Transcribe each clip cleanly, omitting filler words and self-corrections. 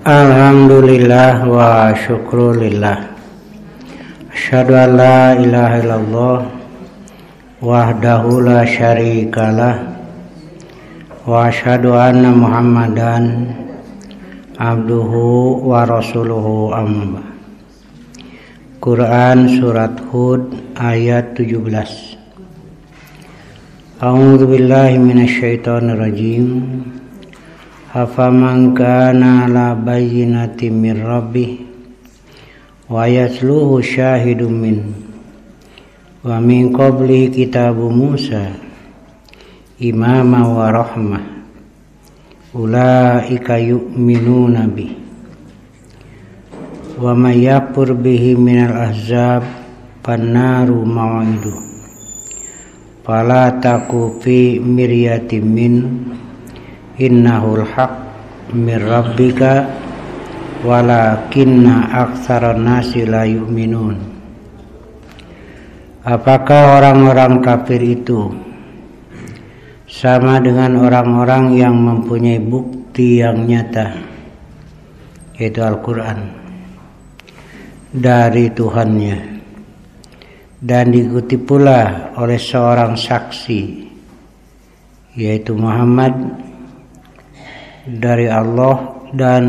Alhamdulillah wa syukrulillah. Asyhadu an la ilaha illallah wahdahu la syarikalah wa asyhadu anna Muhammadan abduhu wa rasuluhu amma. Quran surat Hud ayat 17. A'udzu billahi minasyaitonir rajim. Afaman kana ala bayyinatin min rabbih wa yatluhu syahidun min wa min qabli kitabu Musa imama wa rahmah ulaika yu'minuna bi wa may yakfur bihi minal ahzab fannaru maw'idu fala taku fi miryatin min innahul haq mir rabbika walakinna aktsaran nasi la yu'minun. Apakah orang-orang kafir itu sama dengan orang-orang yang mempunyai bukti yang nyata, yaitu Al-Quran dari Tuhannya, dan diikuti pula oleh seorang saksi, yaitu Muhammad dari Allah, dan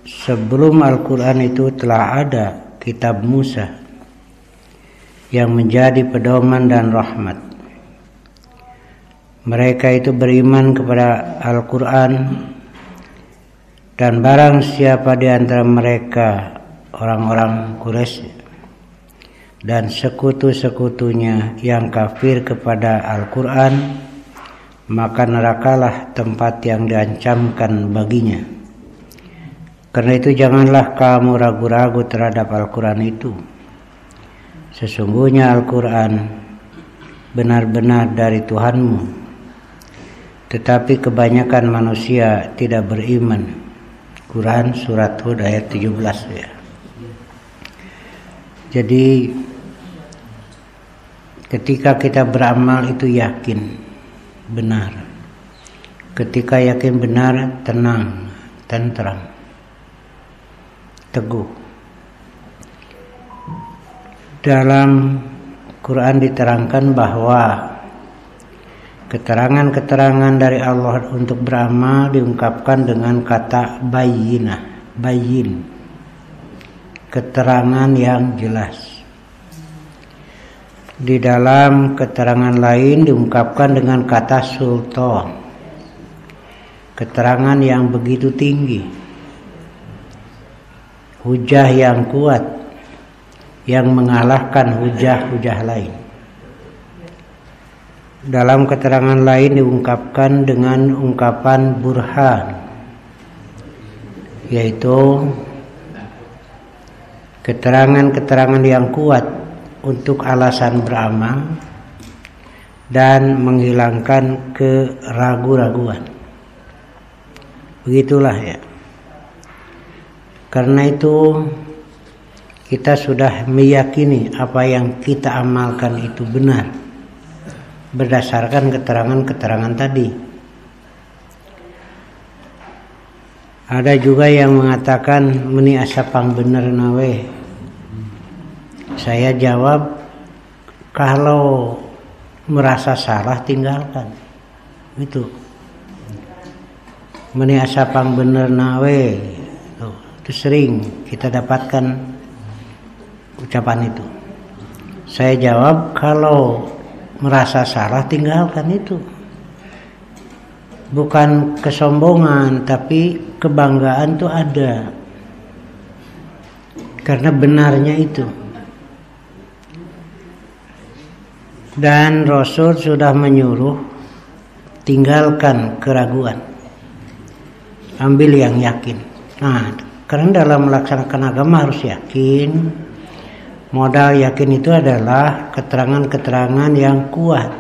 sebelum Al-Quran itu telah ada kitab Musa yang menjadi pedoman dan rahmat. Mereka itu beriman kepada Al-Quran, dan barang siapa di antara mereka orang-orang Quraisy dan sekutu-sekutunya yang kafir kepada Al-Quran, maka nerakalah tempat yang diancamkan baginya. Karena itu janganlah kamu ragu-ragu terhadap Al-Quran itu. Sesungguhnya Al-Quran benar-benar dari Tuhanmu, tetapi kebanyakan manusia tidak beriman. Quran surat Hud ayat 17 ya. Jadi ketika kita beramal itu yakin benar. Ketika yakin benar, tenang, tenteram, teguh. Dalam Quran diterangkan bahwa keterangan-keterangan dari Allah untuk beramal diungkapkan dengan kata bayyinah, bayyin, keterangan yang jelas. Di dalam keterangan lain diungkapkan dengan kata sultan, keterangan yang begitu tinggi, hujah yang kuat yang mengalahkan hujah-hujah lain. Dalam keterangan lain diungkapkan dengan ungkapan burhan, yaitu keterangan-keterangan yang kuat untuk alasan beramal dan menghilangkan keraguan-raguan. Begitulah ya. Karena itu kita sudah meyakini apa yang kita amalkan itu benar berdasarkan keterangan-keterangan tadi. Ada juga yang mengatakan meni asapang bener nawe. Saya jawab, kalau merasa salah tinggalkan. Itu meni asapang bener nawe. Itu sering kita dapatkan ucapan itu. Saya jawab, kalau merasa salah tinggalkan itu. Bukan kesombongan, tapi kebanggaan itu ada. Karena benarnya itu. Dan Rasul sudah menyuruh tinggalkan keraguan, ambil yang yakin. Nah, karena dalam melaksanakan agama harus yakin. Modal yakin itu adalah keterangan-keterangan yang kuat,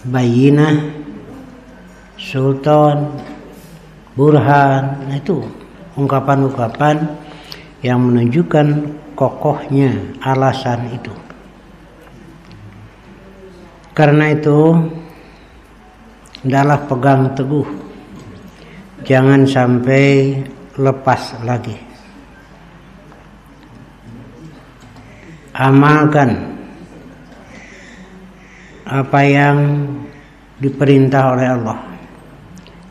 bayyinah, sultan, burhan. Nah, itu ungkapan-ungkapan yang menunjukkan kokohnya alasan itu. Karena itu hendaklah pegang teguh, jangan sampai lepas lagi. Amalkan apa yang diperintah oleh Allah,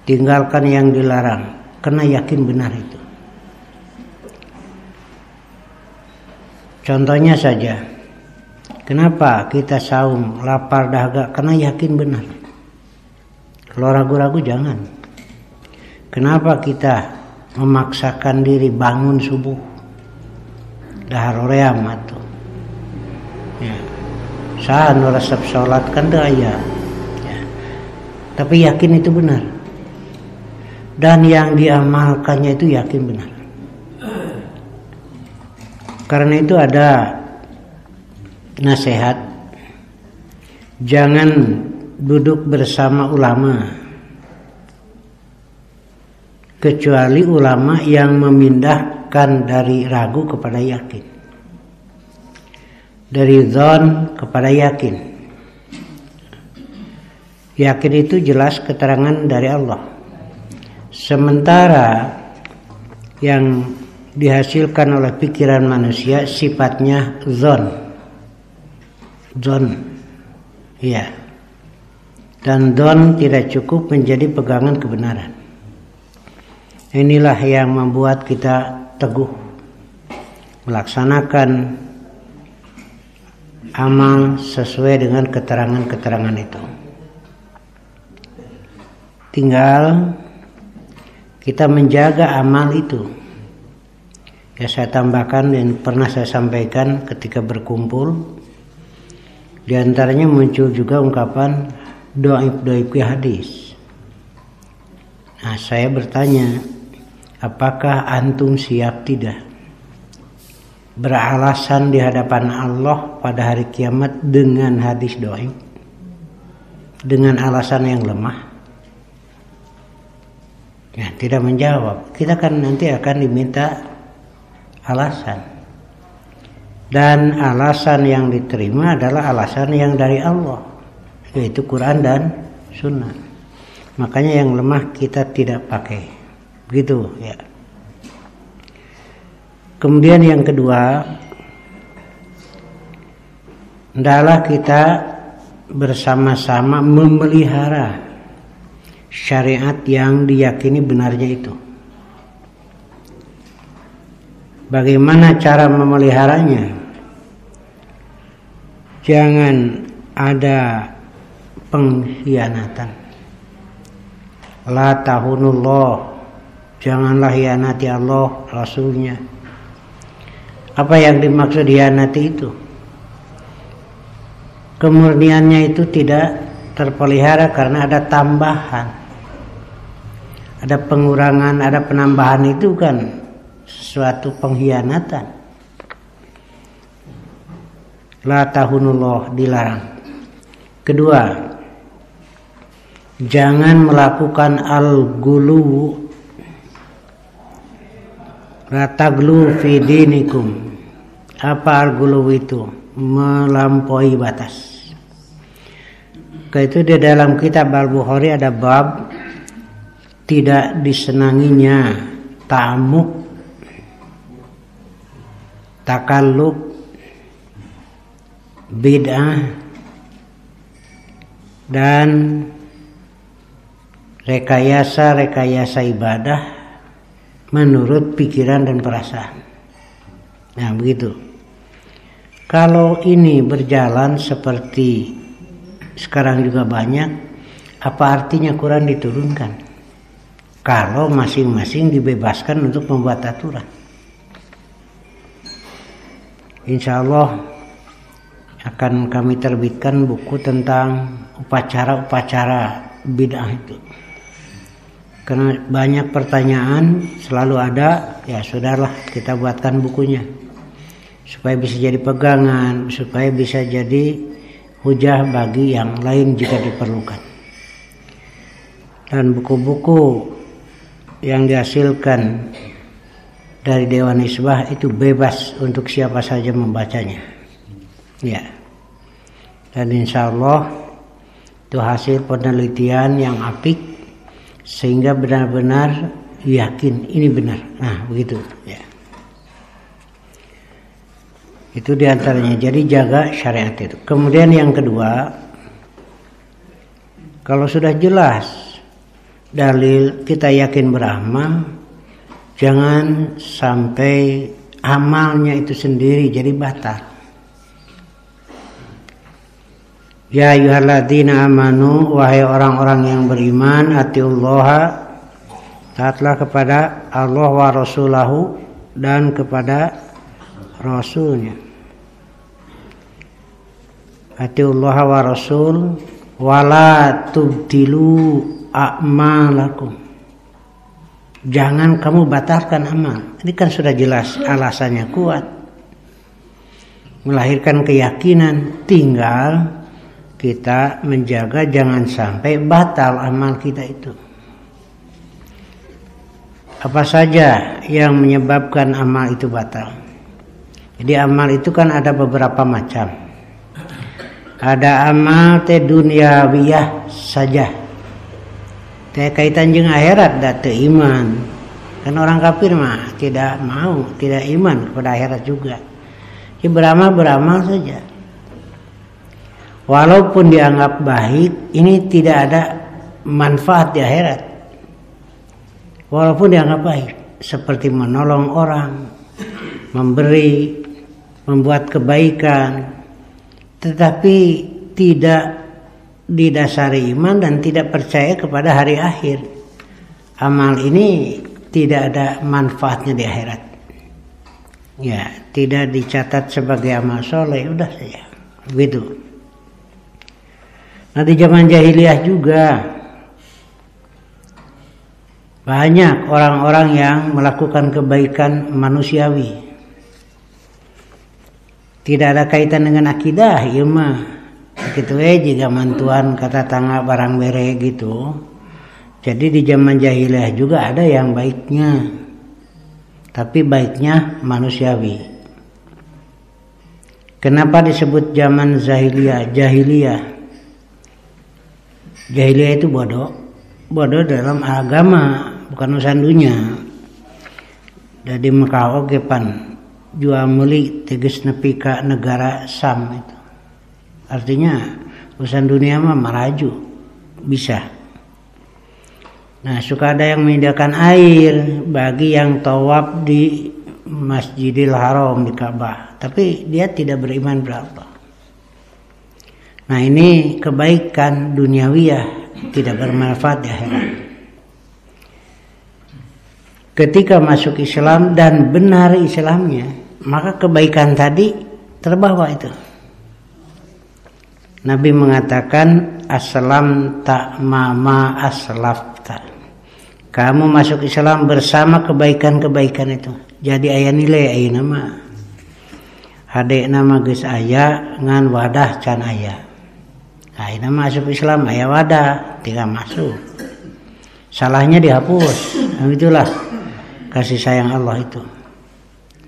tinggalkan yang dilarang, karena yakin benar itu. Contohnya saja, kenapa kita saum, lapar dahaga? Karena yakin benar. Kalau ragu-ragu jangan. Kenapa kita memaksakan diri bangun subuh? Dahar oream atau ya. Saan resep sholat kan daya. Ya. Tapi yakin itu benar. Dan yang diamalkannya itu yakin benar. Karena itu ada nasihat, jangan duduk bersama ulama kecuali ulama yang memindahkan dari ragu kepada yakin, dari dzan kepada yakin. Yakin itu jelas keterangan dari Allah. Sementara yang dihasilkan oleh pikiran manusia sifatnya dzan. Iya. Dan dzan tidak cukup menjadi pegangan kebenaran. Inilah yang membuat kita teguh melaksanakan amal sesuai dengan keterangan-keterangan itu. Tinggal kita menjaga amal itu. Ya, saya tambahkan dan pernah saya sampaikan ketika berkumpul, di antaranya muncul juga ungkapan dhaif hadis. Nah, saya bertanya, apakah antum siap tidak beralasan di hadapan Allah pada hari kiamat dengan hadis dhaif, dengan alasan yang lemah? Ya, tidak menjawab. Kita kan nanti akan diminta alasan. Dan alasan yang diterima adalah alasan yang dari Allah, yaitu Quran dan Sunnah. Makanya yang lemah kita tidak pakai. Begitu ya. Kemudian yang kedua, hendaklah kita bersama-sama memelihara syariat yang diyakini benarnya itu. Bagaimana cara memeliharanya? Jangan ada pengkhianatan. La tahunullah. Janganlah hianati Allah, Rasulnya. Apa yang dimaksud hianati itu? Kemurniannya itu tidak terpelihara karena ada tambahan. Ada pengurangan, ada penambahan, itu kan sesuatu pengkhianatan. La tahunullah, dilarang. Kedua, jangan melakukan al-gulu, la taglu fi dinikum. Apa al-gulu itu? Melampaui batas. Itu di dalam kitab Al-Bukhari ada bab tidak disenanginya ta'amuk, takallub, bid'ah, dan rekayasa ibadah menurut pikiran dan perasaan. Nah, begitu. Kalau ini berjalan seperti sekarang juga banyak, apa artinya Quran diturunkan? Kalau masing-masing dibebaskan untuk membuat aturan. Insya Allah akan kami terbitkan buku tentang upacara-upacara bid'ah itu. Karena banyak pertanyaan selalu ada, ya sudahlah kita buatkan bukunya. Supaya bisa jadi pegangan, supaya bisa jadi hujah bagi yang lain jika diperlukan. Dan buku-buku yang dihasilkan dari Dewan Hizbah itu bebas untuk siapa saja membacanya. Ya. Dan insya Allah itu hasil penelitian yang apik, sehingga benar-benar yakin ini benar. Nah, begitu ya. Itu diantaranya. Jadi jaga syariat itu. Kemudian yang kedua, kalau sudah jelas dalil kita yakin beramal, jangan sampai amalnya itu sendiri jadi batal. Ya ayyuhalladzina amanu, wahai orang-orang yang beriman, atiullaha, taatlah kepada Allah wa rasulahu, dan kepada rasulnya. Atiullaha wa rasul, wala tubtilu a'malakum. Jangan kamu batalkan amal. Ini kan sudah jelas alasannya kuat. Melahirkan keyakinan, tinggal kita menjaga jangan sampai batal amal kita itu. Apa saja yang menyebabkan amal itu batal? Jadi amal itu kan ada beberapa macam. Ada amal teh duniawiyah saja. Teh kaitan jeung akhirat da teu iman. Kan orang kafir mah tidak mau, tidak iman kepada akhirat juga. Jadi beramal saja. Walaupun dianggap baik, ini tidak ada manfaat di akhirat. Walaupun dianggap baik, seperti menolong orang, memberi, membuat kebaikan, tetapi tidak didasari iman dan tidak percaya kepada hari akhir. Amal ini tidak ada manfaatnya di akhirat. Ya, tidak dicatat sebagai amal soleh, udah saja. Begitu. Nah, di zaman jahiliyah juga banyak orang-orang yang melakukan kebaikan manusiawi. Tidak ada kaitan dengan akidah, ieu mah. Kitu we jiga mantuan kata tangga barang bere gitu. Jadi di zaman jahiliyah juga ada yang baiknya. Tapi baiknya manusiawi. Kenapa disebut zaman jahiliyah? Jahiliyah itu bodoh. Bodoh dalam agama, bukan urusan dunia. Jadi Mekah oge pan jual meuli teges nepi ka negara Sam itu. Artinya urusan dunia mah maraju bisa. Nah, suka ada yang menyediakan air bagi yang tawaf di Masjidil Haram di Ka'bah, tapi dia tidak beriman kepada Allah. Nah, ini kebaikan duniawiyah, tidak bermanfaat di akhirat. Ketika masuk Islam dan benar Islamnya, maka kebaikan tadi terbawa itu. Nabi mengatakan aslam ta mama aslafta. Kamu masuk Islam bersama kebaikan-kebaikan itu. Jadi aya nilai aya nama. Hade nama geus aya ngan wadah can aya. Ayeuna masuk Islam aya wadah, tinggal masuk. Salahnya dihapus. Nah, itulah kasih sayang Allah itu.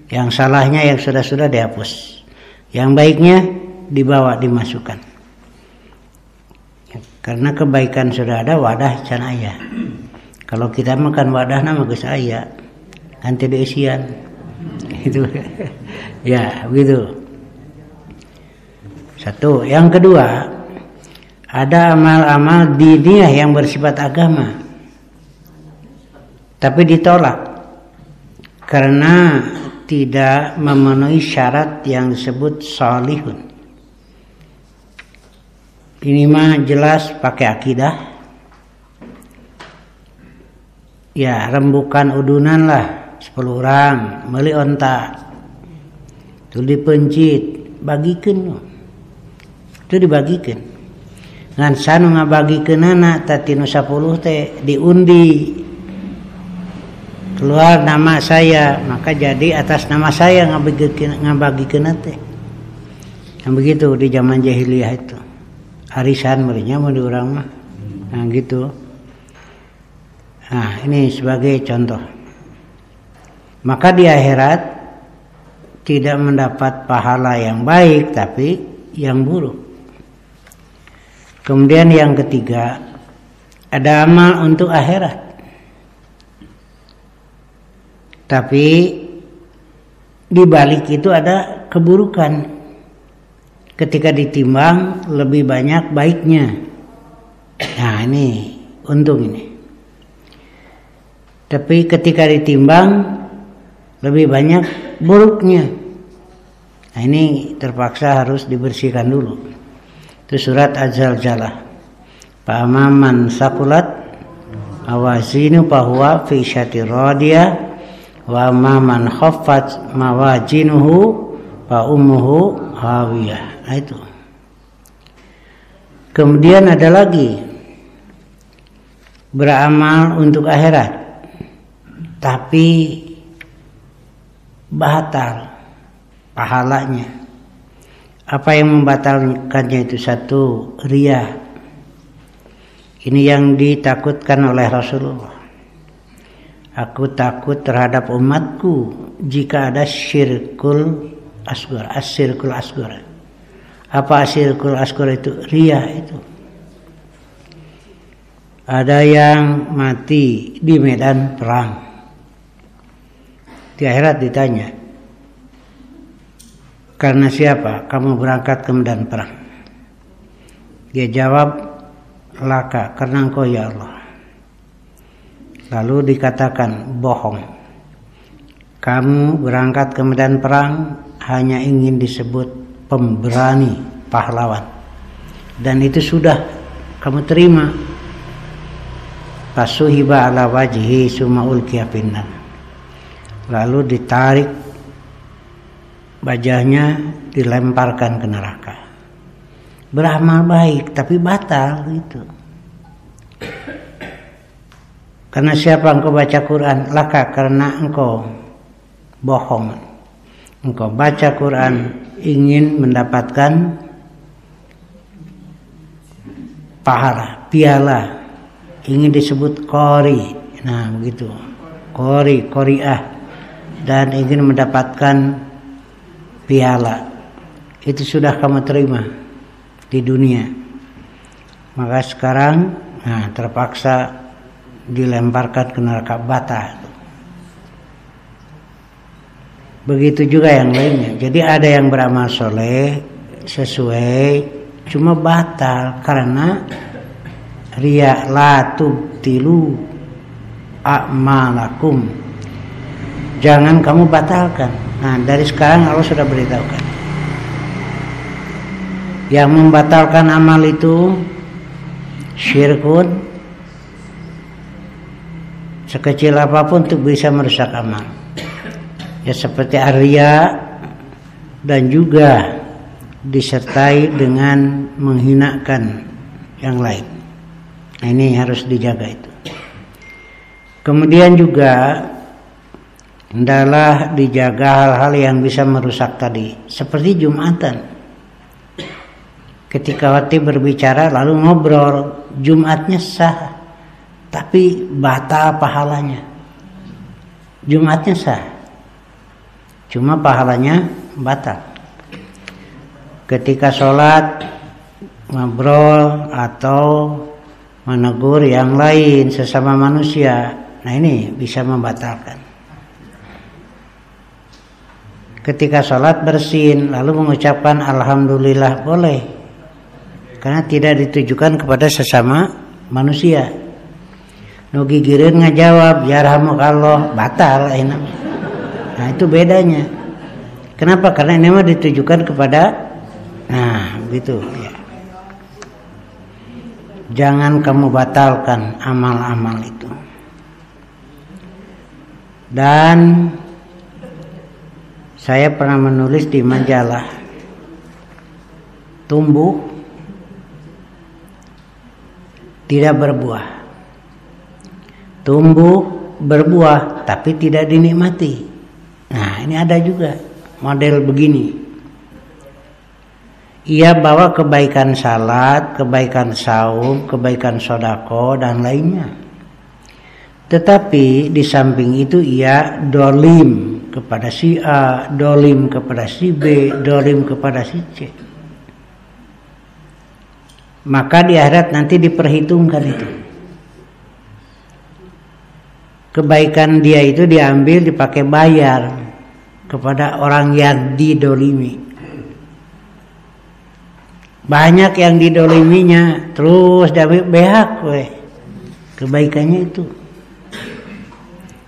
Yang salahnya yang sudah-sudah dihapus. Yang baiknya dibawa dimasukkan. Karena kebaikan sudah ada, wadah can aya. Kalau kita makan wadah nama geus aya, nanti diisian. Itu. Ya, begitu. Satu, yang kedua, ada amal-amal diniyah yang bersifat agama, tapi ditolak karena tidak memenuhi syarat yang disebut salihun. Ini mah jelas pakai akidah. Ya, rembukan udunan lah 10 orang, meuli onta. Itu dipencit, bagikeun. Itu dibagikan. Ngan sanu ngabagikeunana tati nu 10 teh diundi. Keluar nama saya, maka jadi atas nama saya ngabagikeun teh. Yang begitu di zaman jahiliyah itu. Arisan merinya mau di urang mah. Nah gitu. Nah, ini sebagai contoh. Maka di akhirat tidak mendapat pahala yang baik tapi yang buruk. Kemudian yang ketiga, ada amal untuk akhirat. Tapi di balik itu ada keburukan. Ketika ditimbang lebih banyak baiknya. Nah ini untung ini. Tapi ketika ditimbang lebih banyak buruknya. Nah ini terpaksa harus dibersihkan dulu. Itu surat Az-Zalzalah. Fa'amman saqulat mawazinu fahuwa fi syatir radiyah wa man khaffat mawazinuhu fa ummuhu hawiyah. Nah itu. Kemudian ada lagi beramal untuk akhirat tapi batal pahalanya. Apa yang membatalkannya itu? Satu, riya. Ini yang ditakutkan oleh Rasulullah. Aku takut terhadap umatku jika ada syirkul asghar. Asyirkul asghar. Apa asyirkul asghar itu? Riya itu. Ada yang mati di medan perang. Di akhirat ditanya, karena siapa kamu berangkat ke medan perang? Dia jawab, laka, karena engkau ya Allah. Lalu dikatakan, bohong. Kamu berangkat ke medan perang hanya ingin disebut pemberani, pahlawan. Dan itu sudah kamu terima. Fasuhiba ala wajhi summa ulqiya finnar. Lalu ditarik wajahnya, dilemparkan ke neraka. Beramal baik tapi batal gitu. Karena siapa engkau baca Quran? Laka, karena engkau bohong. Engkau baca Quran ingin mendapatkan pahala, piala, ingin disebut qori. Nah begitu, qori, qoriah, dan ingin mendapatkan piala. Itu sudah kamu terima di dunia. Maka sekarang terpaksa dilemparkan ke neraka, batal. Begitu juga yang lainnya. Jadi ada yang beramal soleh sesuai, cuma batal karena riya. La tubtilu a'malakum. Jangan kamu batalkan. Nah dari sekarang Allah sudah beritahukan. Yang membatalkan amal itu syirkun, sekecil apapun untuk bisa merusak amal. Ya seperti riya, dan juga disertai dengan menghinakan yang lain. Nah, ini harus dijaga itu. Kemudian juga hendaklah dijaga hal-hal yang bisa merusak tadi, seperti Jumatan. Ketika khatib berbicara lalu ngobrol, Jumatnya sah, tapi batal pahalanya. Jumatnya sah, cuma pahalanya batal. Ketika sholat ngobrol atau menegur yang lain sesama manusia, nah ini bisa membatalkan. Ketika sholat bersin lalu mengucapkan alhamdulillah boleh, karena tidak ditujukan kepada sesama manusia. Nugi gireun ngajawab yarhamukallah, batal enak. Nah itu bedanya. Kenapa? Karena ini mah ditujukan kepada, nah begitu ya. Jangan kamu batalkan amal-amal itu. Dan saya pernah menulis di majalah, tumbuh tidak berbuah, tumbuh berbuah tapi tidak dinikmati. Nah ini ada juga model begini. Ia bawa kebaikan salat, kebaikan saum, kebaikan sodako dan lainnya. Tetapi di samping itu ia dolim kepada si A, dolim kepada si B, dolim kepada si C. Maka di akhirat nanti diperhitungkan itu. kebaikan dia itu diambil dipakai bayar kepada orang yang didolimi. Banyak yang didoliminya terus diambil behak kebaikannya itu.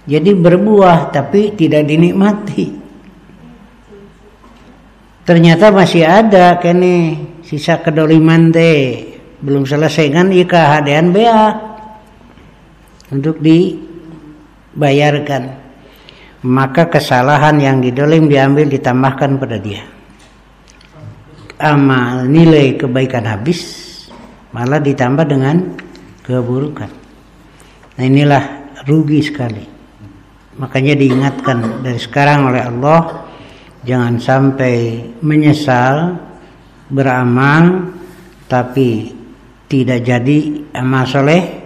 Jadi berbuah tapi tidak dinikmati. Ternyata masih ada kene sisa kedoliman teh belum selesai kan ika hadean behak untuk dibayarkan. Maka kesalahan yang didolim diambil ditambahkan pada dia. Amal nilai kebaikan habis malah ditambah dengan keburukan. Nah inilah rugi sekali. Makanya diingatkan dari sekarang oleh Allah, jangan sampai menyesal beramal tapi tidak jadi amal soleh,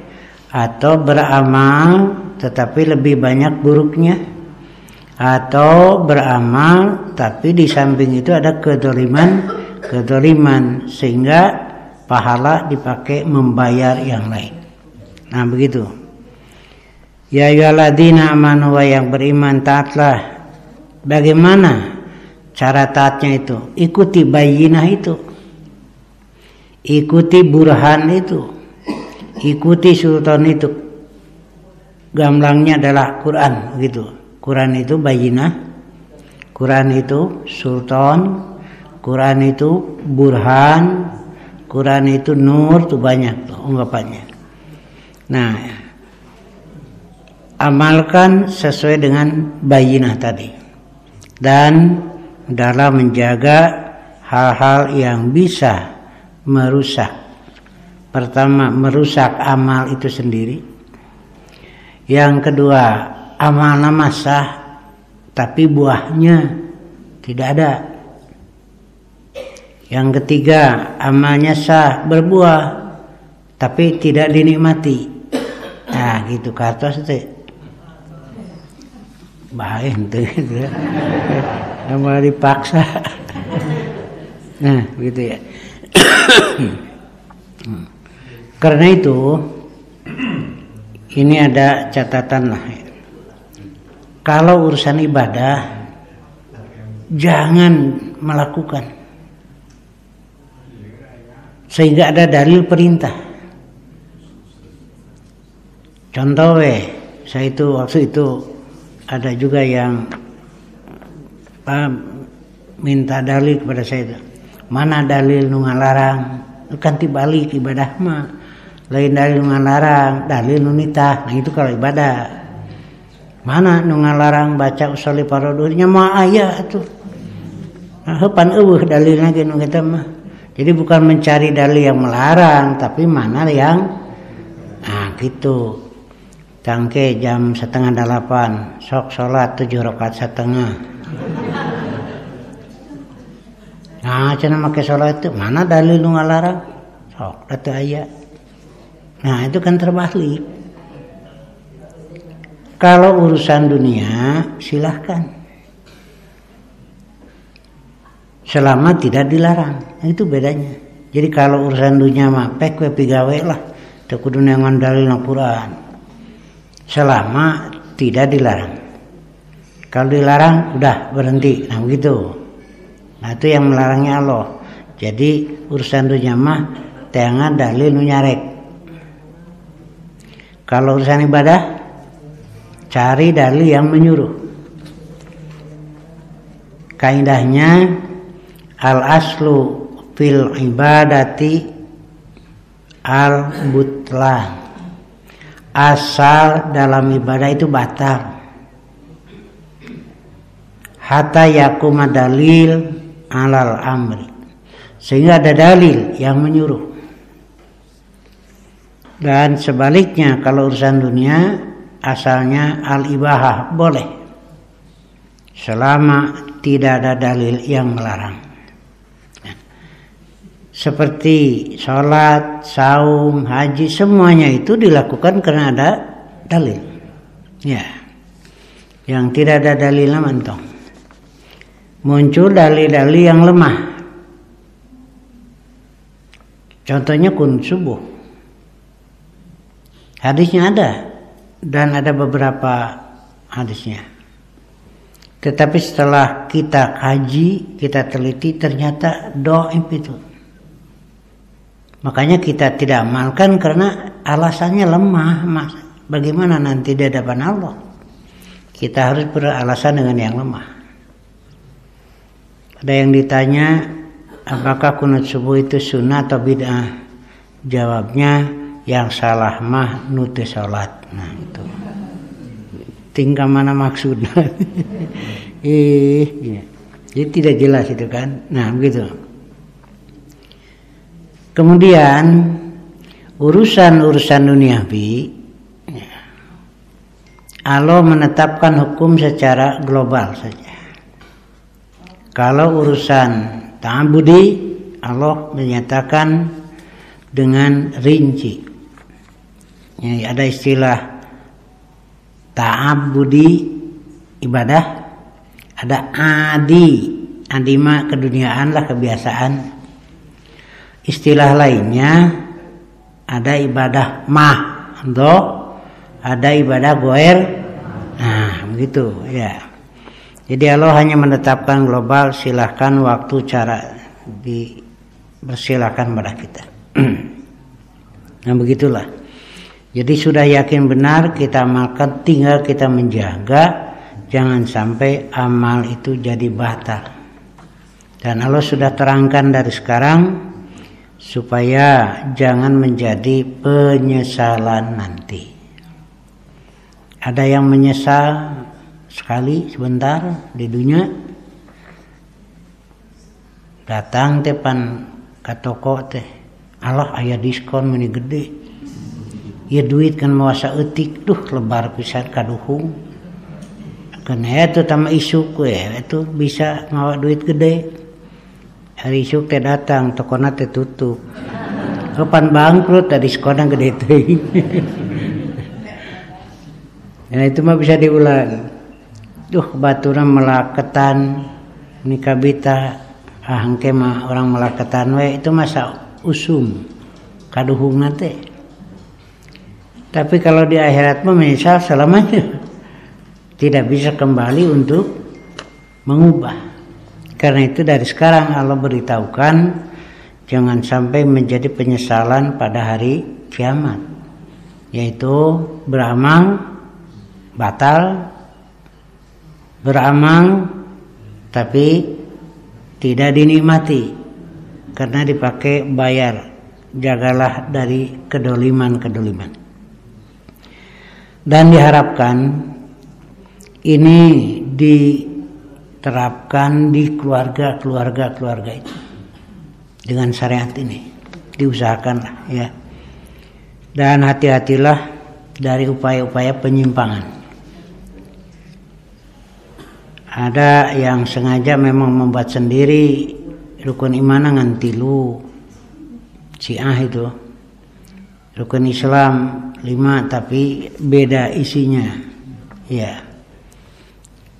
atau beramal tetapi lebih banyak buruknya, atau beramal tapi di samping itu ada kedoliman sehingga pahala dipakai membayar yang lain. Nah begitu. Ya ayyuhalladzina amanu, wa yang beriman, taatlah. Bagaimana cara taatnya itu? Ikuti bayyinah itu, ikuti burhan itu, ikuti sultan itu. Gamblangnya adalah Quran gitu. Quran itu bayyinah, Quran itu sultan, Quran itu burhan, Quran itu nur, tuh banyak tuh ungkapannya. Nah, amalkan sesuai dengan bayyinah tadi. Dan dalam menjaga hal-hal yang bisa merusak. Pertama, merusak amal itu sendiri. Yang kedua, amal nama sah tapi buahnya tidak ada. Yang ketiga, amalnya sah berbuah tapi tidak dinikmati. Nah gitu kartos itu bahaya itu malah dipaksa. Nah begitu ya. Karena itu ini ada catatan lah. Kalau urusan ibadah jangan melakukan sehingga ada dalil perintah. Contoh saya itu waktu itu ada juga yang minta dalil kepada saya itu. Mana dalil nu ngalarang? Kan tibalik ibadah mah. Lain dalil nu ngalarang, dalil nu nitah. Nah itu kalau ibadah. Mana nu ngalarang baca usolli parodurnya mah aya atuh. Nah, heupan eueuh dalilna ge nu kitu mah. Jadi bukan mencari dalil yang melarang, tapi mana yang gitu. Tangke jam 7:30 sok sholat 7 rakaat setengah. Nah, cenah make sholat itu mana dalil nu ngalarang? Sok atuh aya. Nah, itu kan terbalik. Kalau urusan dunia silahkan. Selama tidak dilarang. Nah, itu bedanya. Jadi kalau urusan dunia mah pek we pigawe lah. Teu kudu neangan dalil na Quran. Selama tidak dilarang. Kalau dilarang udah berhenti. Nah begitu. Nah itu yang melarangnya Allah. Jadi urusan dunia mah jangan dalil nu nyarek. Kalau urusan ibadah cari dalil yang menyuruh. Kaidahnya al aslu fil ibadati al butlan. Asal dalam ibadah itu batal. Hatta yakuma dalil alal amri. Sehingga ada dalil yang menyuruh. Dan sebaliknya kalau urusan dunia asalnya al-ibahah boleh. Selama tidak ada dalil yang melarang. Seperti sholat, saum, haji, semuanya itu dilakukan karena ada dalil. Ya, yang tidak ada dalilnya mentong. Muncul dalil-dalil yang lemah. Contohnya kunut subuh. Hadisnya ada, dan ada beberapa hadisnya. Tetapi setelah kita kaji, kita teliti, ternyata dhaif itu. Makanya kita tidak amalkan karena alasannya lemah. Bagaimana nanti di hadapan Allah? Kita harus beralasan dengan yang lemah. Ada yang ditanya, apakah kunut subuh itu sunnah atau bid'ah? Jawabnya, yang salah mah nuti sholat. Nah itu. Tinggal mana maksudnya? Jadi tidak jelas itu kan. Nah begitu. Kemudian urusan duniawi, Allah menetapkan hukum secara global saja. Kalau urusan ta'abudi, Allah menyatakan dengan rinci. Ya, ada istilah ta'abudi ibadah, ada adi mah keduniaan lah, kebiasaan. Istilah lainnya ada ibadah ada ibadah goer. Nah begitu ya. Jadi Allah hanya menetapkan global, silahkan waktu cara dipersilahkan pada kita. Nah begitulah. Jadi sudah yakin benar kita amalkan, tinggal kita menjaga jangan sampai amal itu jadi batal. Dan Allah sudah terangkan dari sekarang supaya jangan menjadi penyesalan nanti. Ada yang menyesal sekali sebentar di dunia, datang tepan ke toko teh, Allah aya diskon meni gede. Ya duit kan mawasa eutik, lebar pisan kaduhung. Kena itu tama isuk itu bisa ngawa duit gede. Hari isuk teh datang, tokona teh tutup. Kapan bangkrut tadi diskonnya gede teh. Ya itu mah bisa diulang. Baturan melaketan nikabita hangke mah orang melaketan itu masa usum kaduhung teh. Tapi kalau di akhirat mah menyesal selamanya. Tidak bisa kembali untuk mengubah. Karena itu dari sekarang Allah beritahukan jangan sampai menjadi penyesalan pada hari kiamat. Yaitu beramal batal, beramal tapi tidak dinikmati karena dipakai bayar. Jagalah dari kedoliman. Dan diharapkan ini diterapkan di keluarga itu dengan syariat ini, diusahakanlah ya. Dan hati-hatilah dari upaya-upaya penyimpangan. Ada yang sengaja memang membuat sendiri rukun iman ngan 3 Syiah itu, rukun Islam 5 tapi beda isinya ya.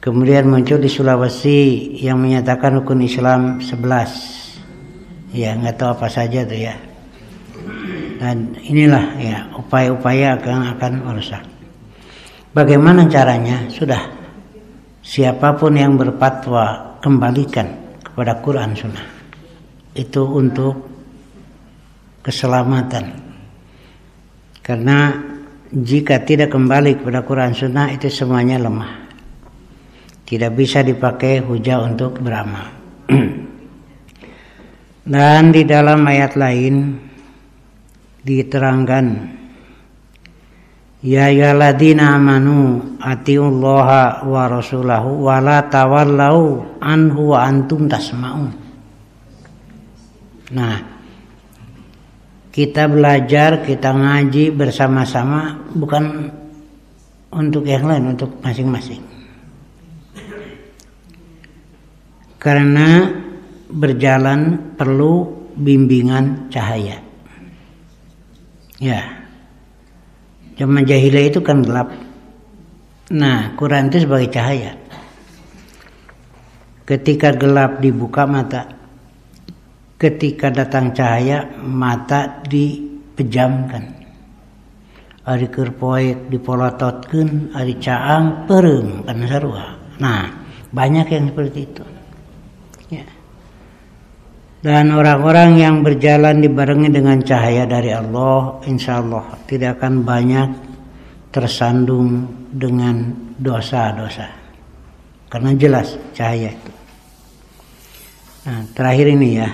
Kemudian muncul di Sulawesi yang menyatakan rukun Islam 11. Ya, nggak tahu apa saja tuh ya. Dan inilah ya upaya-upaya akan merusak. Bagaimana caranya? Sudah. Siapapun yang berfatwa kembalikan kepada Quran Sunnah. Itu untuk keselamatan. Karena jika tidak kembali kepada Quran Sunnah itu semuanya lemah. Tidak bisa dipakai hujah untuk beramal. Dan di dalam ayat lain diterangkan, ya ayyuhalladzina amanu atiullaha wa rasulahu wa la tawallau anhu wa antum tasma'un. Nah, kita belajar, kita ngaji bersama-sama bukan untuk yang lain, untuk masing-masing. Karena berjalan perlu bimbingan cahaya. Ya. Zaman jahiliyah itu kan gelap. Nah, Quran itu sebagai cahaya. Ketika gelap dibuka mata. Ketika datang cahaya mata dipejamkan. ari keur poek dipolototkeun, ari caang peureum kana sarua. Nah, banyak yang seperti itu. Ya. Dan orang-orang yang berjalan dibarengi dengan cahaya dari Allah, insya Allah tidak akan banyak tersandung dengan dosa-dosa. Karena jelas cahaya itu. Nah, terakhir ini ya,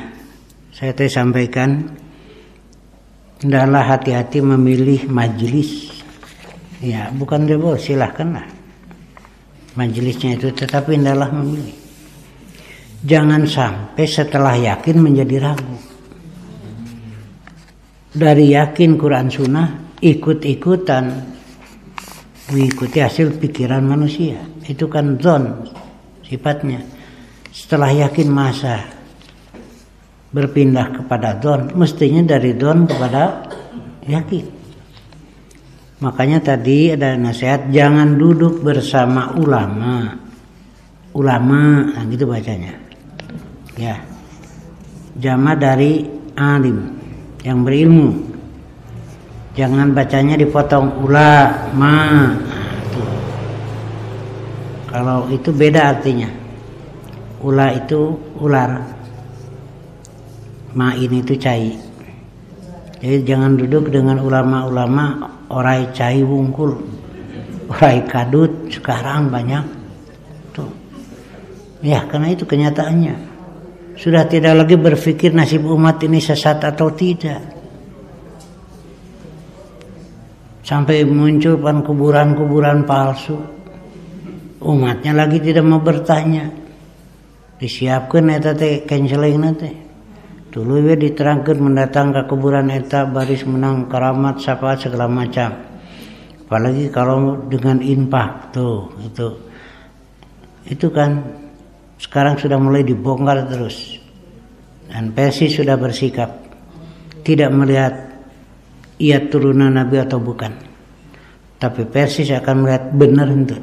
saya tadi sampaikan, hendaklah hati-hati memilih majelis. Ya, bukan debo, silahkanlah majelisnya itu, tetapi hendaklah memilih. Jangan sampai setelah yakin menjadi ragu. Dari yakin Quran Sunnah, ikut-ikutan mengikuti hasil pikiran manusia. Itu kan dzon sifatnya. Setelah yakin masa berpindah kepada dzon, mestinya dari dzon kepada yakin. Makanya tadi ada nasihat, jangan duduk bersama ulama, nah gitu bacanya. Ya, jama dari alim yang berilmu. Jangan bacanya dipotong ulama. Kalau itu beda artinya. Ula itu ular, ma'in itu cai. Jadi jangan duduk dengan ulama-ulama orai cai wungkul, orai kadut sekarang banyak tuh. Ya, karena itu kenyataannya. Sudah tidak lagi berpikir nasib umat ini sesat atau tidak. Sampai muncul kuburan-kuburan palsu. Umatnya lagi tidak mau bertanya. Disiapkan eta teh canceling teh. Dulu we diterangkeun mendatang ke kuburan eta baris menang karamat syafaat segala macam. Apalagi kalau dengan infak tuh itu. Itu kan sekarang sudah mulai dibongkar terus. Dan Persis sudah bersikap tidak melihat ia turunan Nabi atau bukan. Tapi Persis akan melihat benar itu.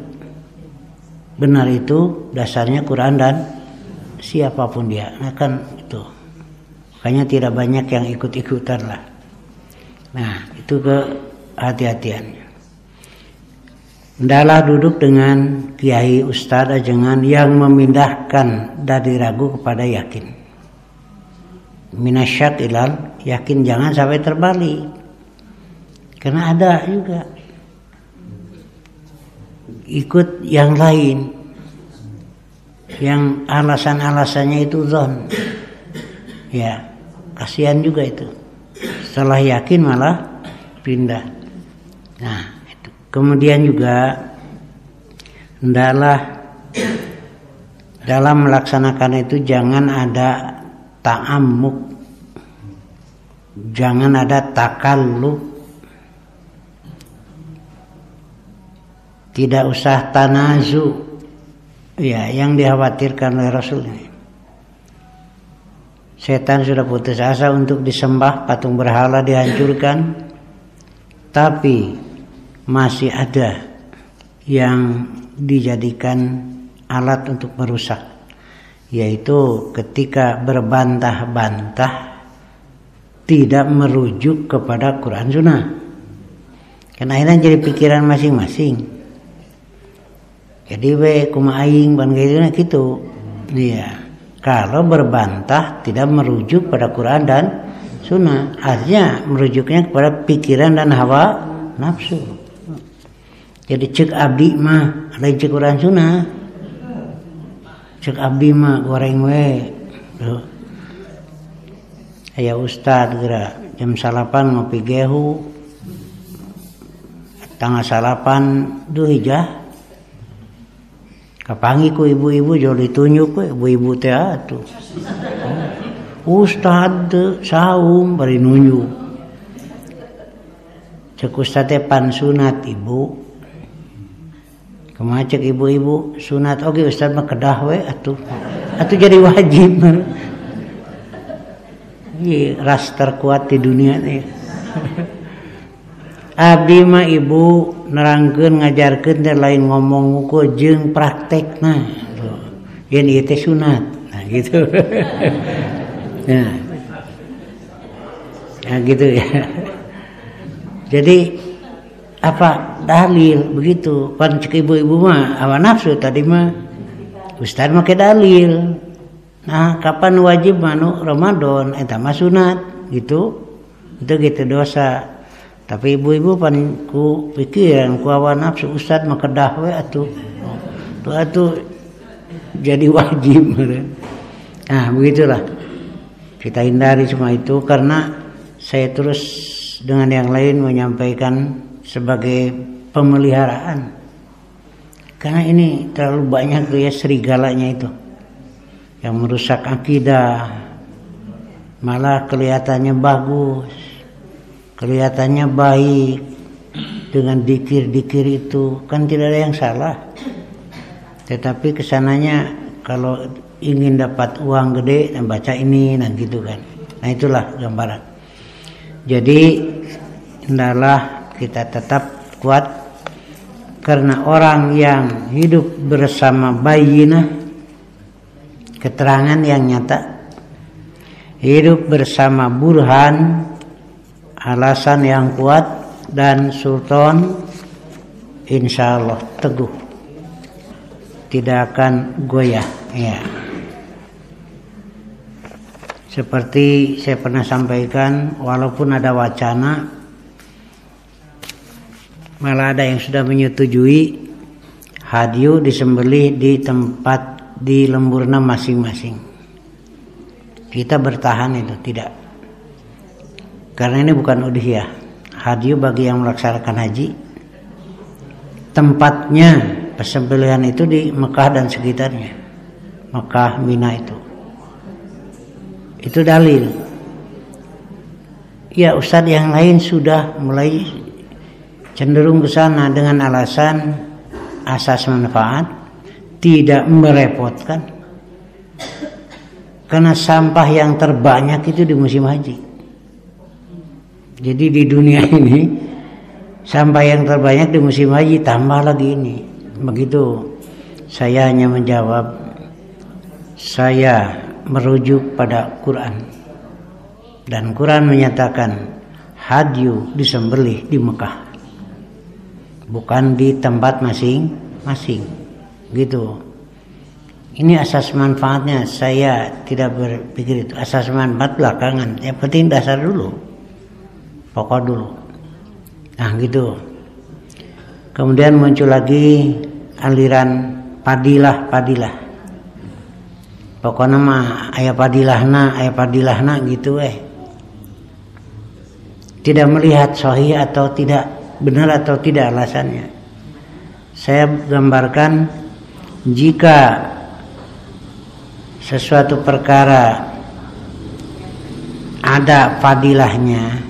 Benar itu dasarnya Quran dan siapapun dia. Nah kan itu. Makanya tidak banyak yang ikut-ikutan lah. Nah itu kehati-hatiannya. Hendaklah duduk dengan kiai ustaz ajengan yang memindahkan dari ragu kepada yakin. Minasyak ilal yakin, jangan sampai terbalik. Karena ada juga ikut yang lain yang alasan-alasannya itu zon. Ya, kasihan juga itu. Setelah yakin malah pindah. Nah, kemudian juga hendaklah dalam melaksanakan itu jangan ada ta'ammuk, jangan ada takalluf, tidak usah tanazu, ya yang dikhawatirkan oleh Rasul ini. Setan sudah putus asa untuk disembah, patung berhala dihancurkan, tapi masih ada yang dijadikan alat untuk merusak, yaitu ketika berbantah-bantah tidak merujuk kepada Quran Sunnah. Karena akhirnya jadi pikiran masing-masing. Jadi kumaha aing ban gitu. Iya. Kalau berbantah tidak merujuk pada Quran dan Sunnah, artinya merujuknya kepada pikiran dan hawa nafsu. Jadi cek abdi mah lain cek Quran Sunnah. Cek abdi mah goreng we. Aya ustad geura jam 8 ngopi gehu. Tanggal 8 Dzulhijjah. Kapangi ku ibu-ibu jauh ditunjuk we ibu-ibu teh atuh. Ustad saum bari nunjuk. Cek ustad teh pan sunat ibu. Kumaha cek ibu-ibu sunat oge ustad mah kedah we atuh. Atuh jadi wajib. Ieu ras terkuat di dunia teh. Abdi mah ibu nerangkeun ngajarkeun teh lain ngomong nguku jeung praktekna. Yen ieu teh sunat. Nah gitu. Nah gitu ya. Jadi apa dalil begitu. Pan cek ibu-ibu mah hawa nafsu tadi mah ustaz make dalil. Nah, kapan wajib manu Ramadan eta mah sunat gitu. Itu gitu dosa. Tapi ibu-ibu pan ku pikiran ku hawa nafsu ustaz mah kedah we atuh. Tuh jadi wajib. Nah, begitulah. Kita hindari semua itu karena saya terus dengan yang lain menyampaikan sebagai pemeliharaan. Karena ini terlalu banyak tuh ya serigalanya itu yang merusak akidah. Malah kelihatannya bagus, kelihatannya baik dengan dikir-dikir itu kan tidak ada yang salah. Tetapi kesananya kalau ingin dapat uang gede dan baca ini nah gitu kan. Nah itulah gambaran. Jadi hendaklah kita tetap kuat karena orang yang hidup bersama bayyinah, keterangan yang nyata, hidup bersama burhan, alasan yang kuat dan sultan, insya Allah teguh, tidak akan goyah. Ya. Seperti saya pernah sampaikan, walaupun ada wacana, malah ada yang sudah menyetujui hadyu disembelih di tempat di lemburna masing-masing. Kita bertahan itu tidak. Karena ini bukan udhiyah. Hadyu bagi yang melaksanakan haji. Tempatnya persembelihan itu di Mekah dan sekitarnya. Mekah, Mina itu. Itu dalil. Ya ustadz yang lain sudah mulai cenderung ke sana dengan alasan asas manfaat, tidak merepotkan. Karena sampah yang terbanyak itu di musim haji. Jadi di dunia ini sampah yang terbanyak di musim haji, tambah lagi ini. Begitu. Saya hanya menjawab, saya merujuk pada Quran. Dan Quran menyatakan hadyu disembelih di Mekah, bukan di tempat masing-masing. Gitu. Ini asas manfaatnya. Saya tidak berpikir itu. Asas manfaat belakangan. Yang penting dasar dulu. Pokok dulu. Nah gitu. Kemudian muncul lagi aliran padilah. Pokoknya mah aya padilahna gitu Tidak melihat sahih atau tidak, benar atau tidak alasannya. Saya gambarkan jika sesuatu perkara ada padilahnya,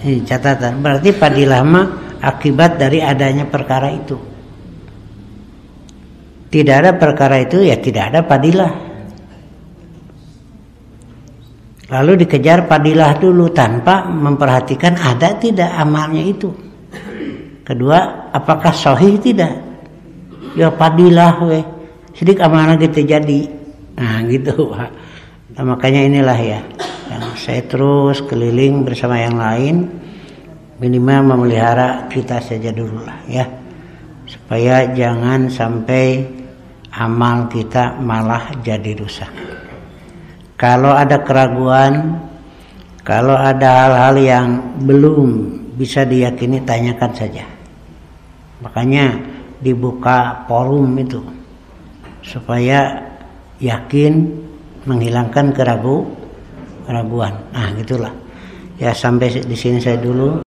ini catatan, berarti padilah mah akibat dari adanya perkara itu. Tidak ada perkara itu, ya tidak ada padilah. Lalu dikejar padilah dulu tanpa memperhatikan ada tidak amalnya itu. Kedua, apakah sahih tidak? Ya padilah sidik amalnya gitu jadi. Nah gitu. Nah, makanya inilah ya yang saya terus keliling bersama yang lain, minimal memelihara kita saja dulu lah ya, supaya jangan sampai amal kita malah jadi rusak. Kalau ada keraguan, kalau ada hal-hal yang belum bisa diyakini, tanyakan saja. Makanya dibuka forum itu supaya yakin, menghilangkan keraguan. Nah, gitulah. Ya sampai di sini saya dulu.